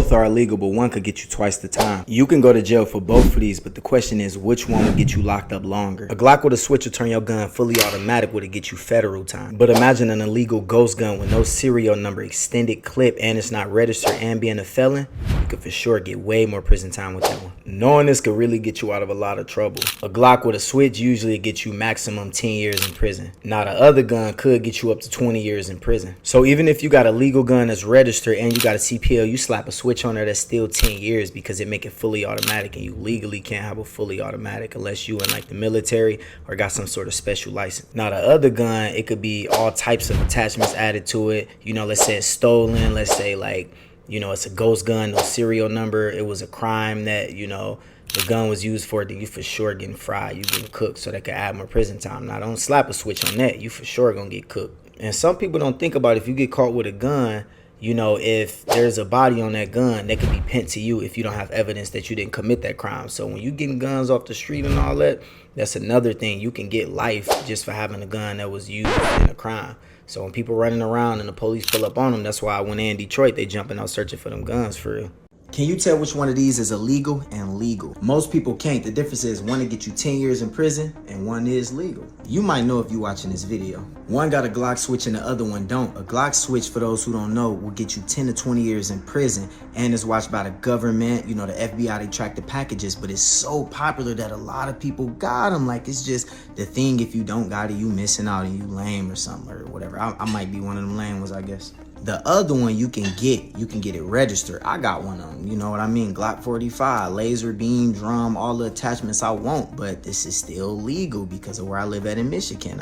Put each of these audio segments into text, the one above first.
Both are illegal, but one could get you twice the time. You can go to jail for both of these, but the question is which one will get you locked up longer. A Glock with a switch will turn your gun fully automatic, would it get you federal time. But imagine an illegal ghost gun with no serial number, extended clip, and it's not registered, and being a felon, you could for sure get way more prison time with that one. Knowing this could really get you out of a lot of trouble. A Glock with a switch usually gets you maximum 10 years in prison. Now the other gun could get you up to 20 years in prison. So even if you got a legal gun that's registered and you got a CPL, you slap a switch on there, that's still 10 years because it make it fully automatic, and you legally can't have a fully automatic unless you in like the military or got some sort of special license. Now the other gun, it could be all types of attachments added to it. You know, let's say it's stolen, let's say like, you know, it's a ghost gun, no serial number, it was a crime that, you know, the gun was used for, then you for sure getting fried, you getting cooked, so that could add more prison time. Now don't slap a switch on that, you for sure gonna get cooked. And some people don't think about if you get caught with a gun, you know, if there's a body on that gun, that could be pinned to you if you don't have evidence that you didn't commit that crime. So when you getting guns off the street and all that, that's another thing. You can get life just for having a gun that was used in a crime. So when people running around and the police pull up on them, that's why when they're in Detroit, they jumping out searching for them guns for real. Can you tell which one of these is illegal and legal? Most people can't. The difference is one to get you 10 years in prison and one is legal. You might know if you're watching this video. One got a Glock switch and the other one don't. A Glock switch, for those who don't know, will get you 10 to 20 years in prison and is watched by the government. You know, the FBI, they track the packages, but it's so popular that a lot of people got them. Like, it's just the thing, if you don't got it, you missing out and you lame or something or whatever. I might be one of them lame ones, I guess. The other one you can get it registered. I got one of them, you know what I mean? Glock 45, laser beam, drum, all the attachments I want, but this is still legal because of where I live at in Michigan.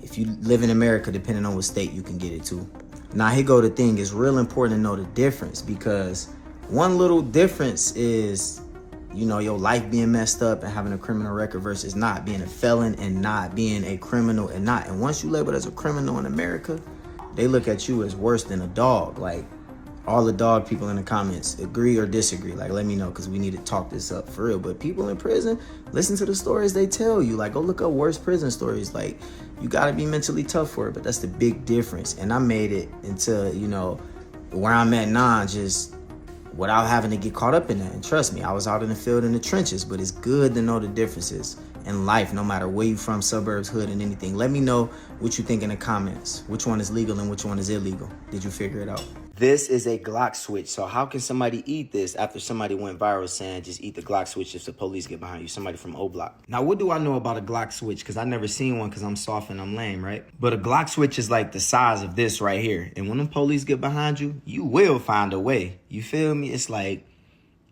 If you live in America, depending on what state, you can get it too. Now here go the thing, it's real important to know the difference, because one little difference is, you know, your life being messed up and having a criminal record versus not being a felon and not being a criminal and not. And once you labeled as a criminal in America, they look at you as worse than a dog. Like, all the dog people in the comments, agree or disagree. Like, let me know, because we need to talk this up for real. But people in prison, listen to the stories they tell you. Like, go look up worst prison stories. Like, you got to be mentally tough for it, but that's the big difference. And I made it into, you know, where I'm at now, just without having to get caught up in that. And trust me, I was out in the field in the trenches, but it's good to know the differences in life, no matter where you from, suburbs, hood, and anything. Let me know what you think in the comments. Which one is legal and which one is illegal? Did you figure it out? This is a Glock switch. So how can somebody eat this after somebody went viral saying just eat the Glock switch if the police get behind you? Somebody from O Block. Now, what do I know about a Glock switch? Because I never seen one because I'm soft and I'm lame, right? But a Glock switch is like the size of this right here. And when the police get behind you, you will find a way. You feel me? It's like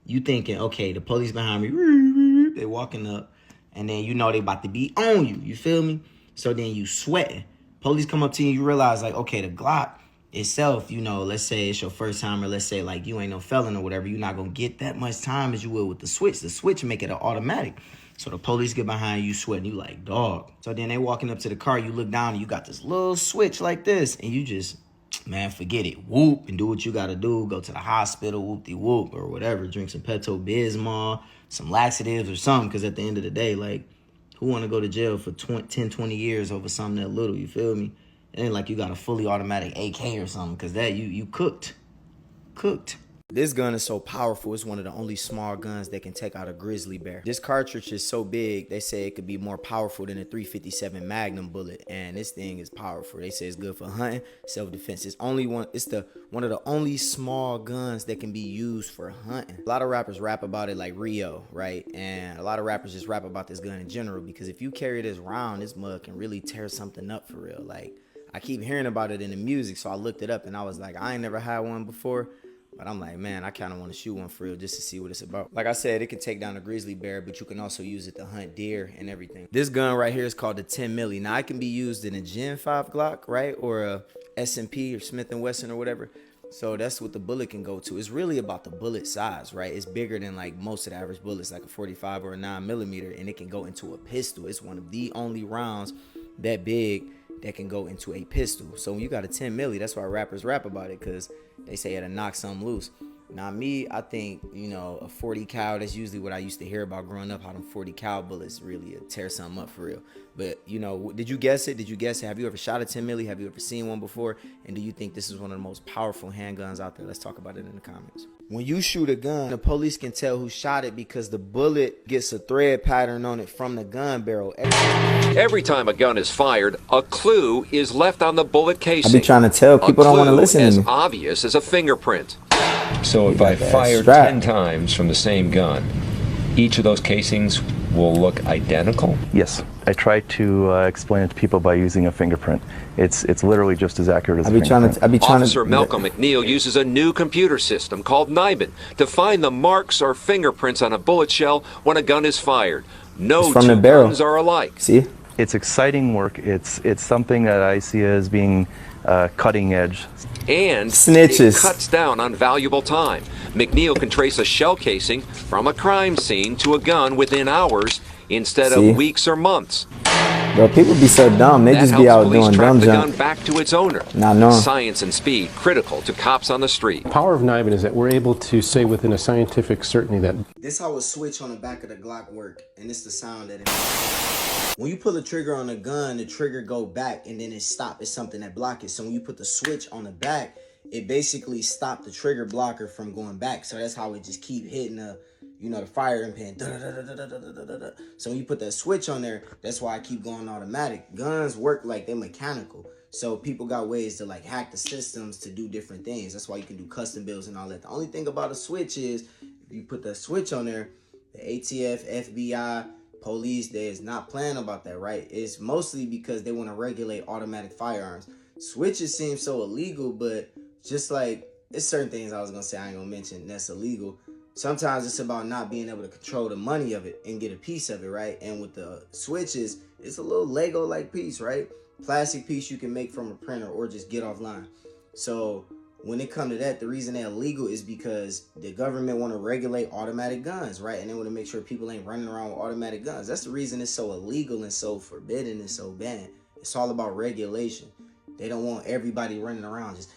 you thinking, okay, the police behind me, they walking up. And then you know they about to be on you. You feel me? So then you sweating. Police come up to you, you realize like, okay, the Glock itself, you know, let's say it's your first time, or let's say like you ain't no felon or whatever, you're not gonna get that much time as you will with the switch. The switch make it an automatic. So the police get behind you, sweating, you like, dog. So then they walking up to the car, you look down and you got this little switch like this, and you just, man, forget it. Whoop, and do what you gotta do. Go to the hospital, whoop-de-whoop, or whatever. Drink some Pepto-Bismol, some laxatives or something, because at the end of the day, like, who want to go to jail for 10, 20 years over something that little, you feel me? It ain't like you got a fully automatic AK or something, because that, you cooked. This gun is so powerful, it's one of the only small guns that can take out a grizzly bear. This cartridge is so big, they say it could be more powerful than a .357 Magnum bullet, and this thing is powerful. They say it's good for hunting, self-defense. It's one of the only small guns that can be used for hunting. A lot of rappers rap about it like Rio, right? And a lot of rappers just rap about this gun in general, because if you carry this round, this mug can really tear something up for real. Like, I keep hearing about it in the music, so I looked it up and I was like, I ain't never had one before. But I'm like, man, I kind of want to shoot one for real just to see what it's about. Like I said, it can take down a grizzly bear, but you can also use it to hunt deer and everything. This gun right here is called the 10 milli. Now, it can be used in a Gen 5 Glock, right? Or a S&P or Smith & Wesson or whatever. So that's what the bullet can go to. It's really about the bullet size, right? It's bigger than like most of the average bullets, like a 45 or a 9mm, and it can go into a pistol. It's one of the only rounds that big that can go into a pistol. So when you got a 10 milli, that's why rappers rap about it, because they say it'll knock something loose. Now me, I think, you know, a 40 cal, that's usually what I used to hear about growing up, how them 40 cal bullets really tear something up for real. But, you know, did you guess it? Did you guess it? Have you ever shot a 10 milli? Have you ever seen one before? And do you think this is one of the most powerful handguns out there? Let's talk about it in the comments. When you shoot a gun, the police can tell who shot it because the bullet gets a thread pattern on it from the gun barrel. Every time a gun is fired, a clue is left on the bullet casing. I be trying to tell people don't want to listen to me. As obvious as a fingerprint. So if I fire 10 times from the same gun, each of those casings will look identical? Yes. I try to explain it to people by using a fingerprint. It's literally just as accurate as a fingerprint. Officer Malcolm McNeil uses a new computer system called NIBIN to find the marks or fingerprints on a bullet shell when a gun is fired. No two guns are alike. See? It's exciting work. It's something that I see as being cutting edge. And snitches. It cuts down on valuable time. McNeil can trace a shell casing from a crime scene to a gun within hours instead of weeks or months. Bro, people be so dumb. They just be out doing dumb the junk. Gun back to its owner. Science and speed critical to cops on the street. The power of NIBIN is that we're able to say within a scientific certainty that this how a switch on the back of the Glock work, and it's the sound that it makes. When you pull the trigger on a gun, the trigger go back and then it stop. It's something that block it. So when you put the switch on the back, it basically stopped the trigger blocker from going back. So that's how it just keep hitting the, you know, the firing pin. So when you put that switch on there, that's why I keep going automatic. Guns work like they're mechanical. So people got ways to like hack the systems to do different things. That's why you can do custom builds and all that. The only thing about a switch is if you put that switch on there, the ATF, FBI, police, they is not playing about that, right? It's mostly because they want to regulate automatic firearms. Switches seem so illegal, but just like it's certain things I was gonna say I ain't gonna mention that's illegal. Sometimes it's about not being able to control the money of it and get a piece of it, right? And with the switches, it's a little Lego-like piece, right? Plastic piece you can make from a printer or just get offline. So when it comes to that, the reason they're illegal is because the government want to regulate automatic guns, right? And they want to make sure people ain't running around with automatic guns. That's the reason it's so illegal and so forbidden and so banned. It's all about regulation. They don't want everybody running around just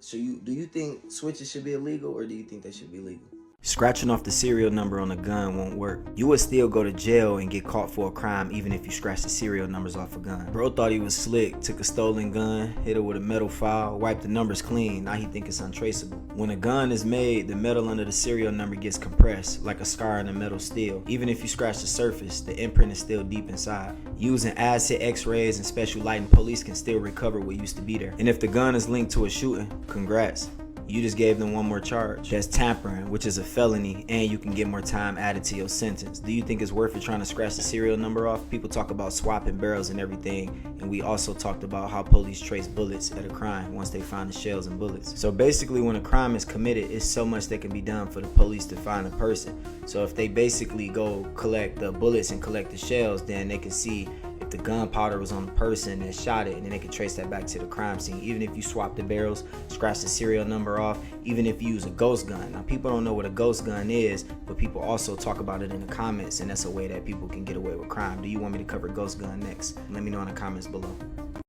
So do you think switches should be illegal, or do you think they should be legal? Scratching off the serial number on a gun won't work. You would still go to jail and get caught for a crime even if you scratch the serial numbers off a gun. Bro thought he was slick, took a stolen gun, hit it with a metal file, wiped the numbers clean, now he think it's untraceable. When a gun is made, the metal under the serial number gets compressed like a scar in a metal steel. Even if you scratch the surface, the imprint is still deep inside. Using acid, x-rays, and special lighting, police can still recover what used to be there. And if the gun is linked to a shooting, congrats. You just gave them one more charge. That's tampering, which is a felony, and you can get more time added to your sentence. Do you think it's worth it trying to scratch the serial number off? People talk about swapping barrels and everything, and we also talked about how police trace bullets at a crime once they find the shells and bullets. So basically when a crime is committed, it's so much that can be done for the police to find a person. So if they basically go collect the bullets and collect the shells, then they can see if the gunpowder was on the person that shot it, and then they can trace that back to the crime scene. Even if you swap the barrels, scratch the serial number off, even if you use a ghost gun. Now people don't know what a ghost gun is, but people also talk about it in the comments, and that's a way that people can get away with crime. Do you want me to cover ghost gun next? Let me know in the comments below.